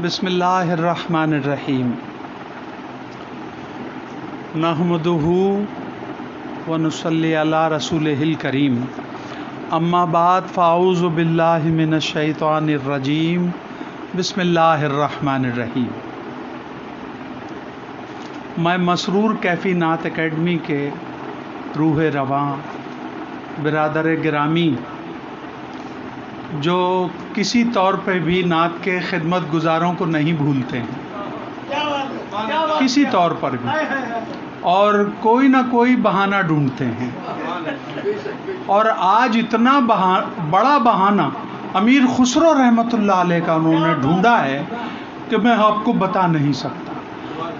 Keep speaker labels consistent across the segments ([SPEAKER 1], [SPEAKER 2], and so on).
[SPEAKER 1] بسم اللہ الرحمن الرحیم نحمدہ ونصلی علی رسولہ الکریم اما بعد فاعوذ باللہ من الشیطان الرجیم بسم اللہ الرحمن الرحیم۔ میں مسرور کیفی نعت اکیڈمی کے روح رواں برادر گرامی جو کسی طور پہ بھی نعت کے خدمت گزاروں کو نہیں بھولتے ہیں، کسی طور پر بھی، اور کوئی نہ کوئی بہانہ ڈھونڈتے ہیں، اور آج اتنا بڑا بہانہ امیر خسرو رحمۃ اللہ علیہ کا انہوں نے ڈھونڈا ہے کہ میں آپ کو بتا نہیں سکتا۔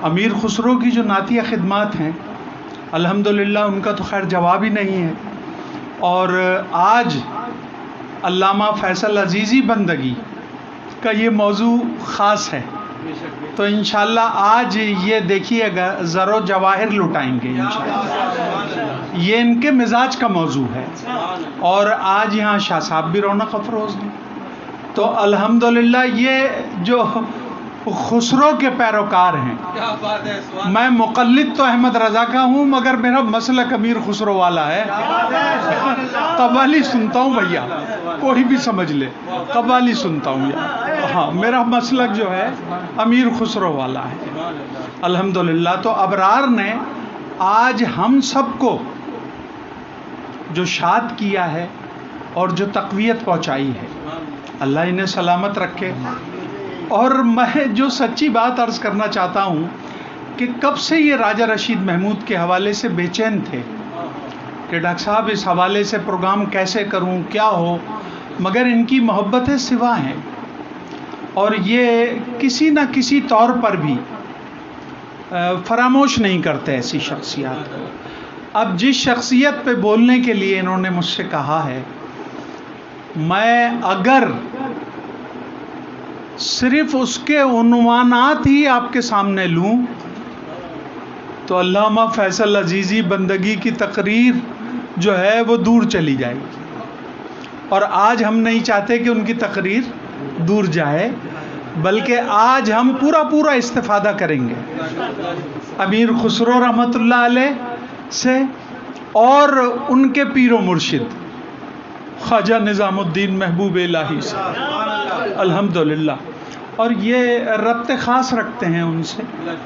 [SPEAKER 1] امیر خسرو کی جو نعتیہ خدمات ہیں الحمدللہ ان کا تو خیر جواب ہی نہیں ہے، اور آج علامہ فیصل عزیزی بندگی کا یہ موضوع خاص ہے، تو انشاءاللہ آج یہ دیکھیے گا زر و جواہر لٹائیں گے انشاءاللہ، یہ ان کے مزاج کا موضوع ہے، اور آج یہاں شاہ صاحب بھی رونق افروز ہیں، تو الحمدللہ یہ جو خسرو کے پیروکار ہیں۔ میں مقلد تو احمد رضا کا ہوں مگر میرا مسلک امیر خسرو والا ہے۔ قوالی سنتا ہوں بھیا، کوئی بھی سمجھ لے، قوالی سنتا ہوں، ہاں میرا مسلک جو ہے امیر خسرو والا ہے الحمدللہ۔ تو ابرار نے آج ہم سب کو جو شاد کیا ہے اور جو تقویت پہنچائی ہے، اللہ انہیں سلامت رکھے۔ اور میں جو سچی بات عرض کرنا چاہتا ہوں کہ کب سے یہ راجہ رشید محمود کے حوالے سے بے چین تھے کہ ڈاکٹر صاحب اس حوالے سے پروگرام کیسے کروں، کیا ہو، مگر ان کی محبتیں سوا ہیں، اور یہ کسی نہ کسی طور پر بھی فراموش نہیں کرتے ایسی شخصیات کو۔ اب جس شخصیت پہ بولنے کے لیے انہوں نے مجھ سے کہا ہے، میں اگر صرف اس کے عنوانات ہی آپ کے سامنے لوں تو علامہ فیصل عزیزی بندگی کی تقریر جو ہے وہ دور چلی جائے گی، اور آج ہم نہیں چاہتے کہ ان کی تقریر دور جائے، بلکہ آج ہم پورا استفادہ کریں گے امیر خسرو رحمۃ اللہ علیہ سے اور ان کے پیر و مرشد خواجہ نظام الدین محبوب الہی سے الحمدللہ، اور یہ ربط خاص رکھتے ہیں ان سے،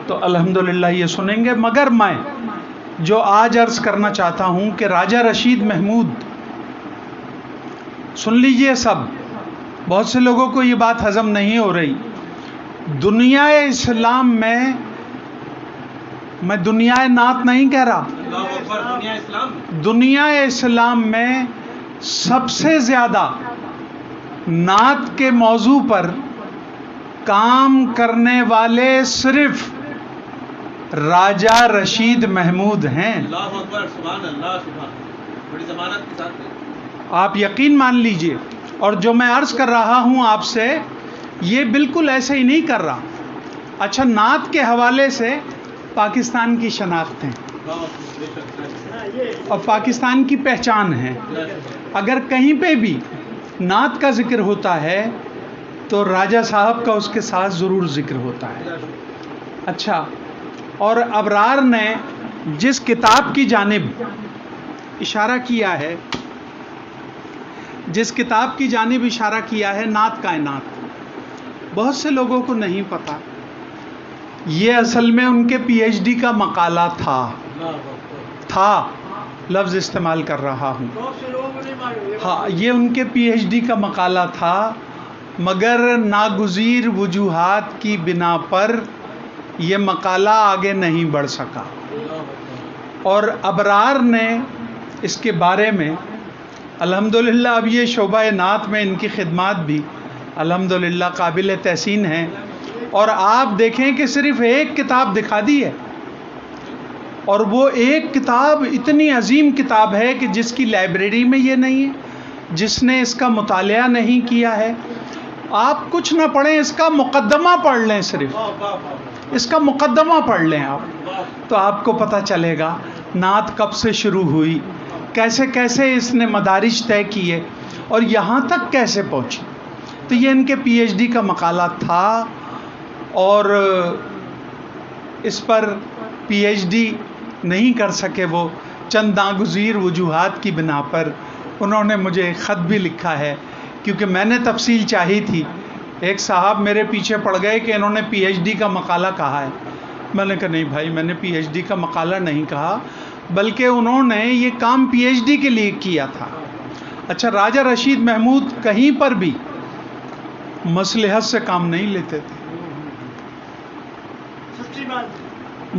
[SPEAKER 1] تو الحمدللہ یہ سنیں گے۔ مگر میں جو آج عرض کرنا چاہتا ہوں کہ راجہ رشید محمود، سن لیجئے سب، بہت سے لوگوں کو یہ بات ہضم نہیں ہو رہی، دنیا اسلام میں دنیا نعت نہیں کہہ رہا، دنیا اسلام میں سب سے زیادہ نعت کے موضوع پر کام کرنے والے صرف راجہ رشید محمود ہیں۔ آپ یقین مان لیجئے، اور جو میں عرض کر رہا ہوں آپ سے یہ بالکل ایسے ہی نہیں کر رہا۔ اچھا، نعت کے حوالے سے پاکستان کی شناخت ہے اور پاکستان کی پہچان ہے، اگر کہیں پہ بھی نعت کا ذکر ہوتا ہے تو راجہ صاحب کا اس کے ساتھ ضرور ذکر ہوتا ہے۔ اچھا، اور ابرار نے جس کتاب کی جانب اشارہ کیا ہے، جس کتاب کی جانب اشارہ کیا ہے، نعت کائنات، بہت سے لوگوں کو نہیں پتا، یہ اصل میں ان کے پی ایچ ڈی کا مقالہ تھا، لفظ استعمال کر رہا ہوں، ہاں یہ ان کے پی ایچ ڈی کا مقالہ تھا، مگر ناگزیر وجوہات کی بنا پر یہ مقالہ آگے نہیں بڑھ سکا، اور ابرار نے اس کے بارے میں الحمدللہ اب یہ شعبہ نعت میں ان کی خدمات بھی الحمدللہ قابل تحسین ہیں، اور آپ دیکھیں کہ صرف ایک کتاب دکھا دی ہے، اور وہ ایک کتاب اتنی عظیم کتاب ہے کہ جس کی لائبریری میں یہ نہیں ہے، جس نے اس کا مطالعہ نہیں کیا ہے، آپ کچھ نہ پڑھیں، اس کا مقدمہ پڑھ لیں، صرف اس کا مقدمہ پڑھ لیں آپ، تو آپ کو پتہ چلے گا نعت کب سے شروع ہوئی، کیسے کیسے اس نے مدارج طے کیے اور یہاں تک کیسے پہنچی۔ تو یہ ان کے پی ایچ ڈی کا مقالہ تھا، اور اس پر پی ایچ ڈی نہیں کر سکے وہ چند ناگزیر وجوہات کی بنا پر. انہوں نے مجھے ایک خط بھی لکھا ہے کیونکہ میں نے تفصیل چاہی تھی. ایک صاحب میرے پیچھے پڑ گئے کہ انہوں نے پی ایچ ڈی کا مقالہ کہا ہے. میں نے کہا نہیں بھائی، میں نے پی ایچ ڈی کا مقالہ نہیں کہا، بلکہ انہوں نے یہ کام پی ایچ ڈی کے لیے کیا تھا. اچھا، راجہ رشید محمود کہیں پر بھی مصلحت سے کام نہیں لیتے تھے.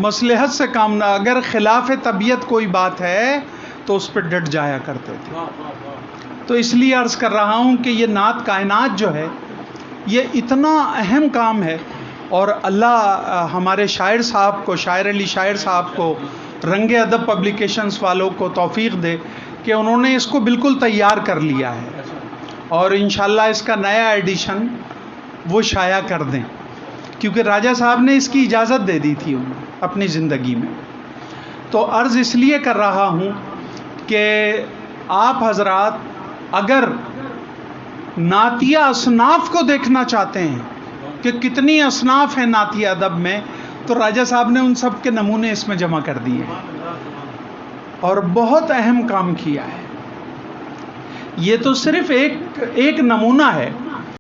[SPEAKER 1] مصلحت سے کام نہ، اگر خلاف طبیعت کوئی بات ہے تو اس پہ ڈٹ جایا کرتے تھے. تو اس لیے عرض کر رہا ہوں کہ یہ نعت کائنات جو ہے یہ اتنا اہم کام ہے، اور اللہ ہمارے شاعر صاحب کو، شاعر علی شاعر صاحب کو، رنگ ادب پبلیکیشنز والوں کو توفیق دے کہ انہوں نے اس کو بالکل تیار کر لیا ہے، اور انشاءاللہ اس کا نیا ایڈیشن وہ شائع کر دیں، کیونکہ راجہ صاحب نے اس کی اجازت دے دی تھی انہیں اپنی زندگی میں. تو عرض اس لیے کر رہا ہوں کہ آپ حضرات اگر نعتیہ اصناف کو دیکھنا چاہتے ہیں کہ کتنی اصناف ہیں نعتیہ ادب میں، تو راجہ صاحب نے ان سب کے نمونے اس میں جمع کر دیے ہیں اور بہت اہم کام کیا ہے. یہ تو صرف ایک نمونہ ہے.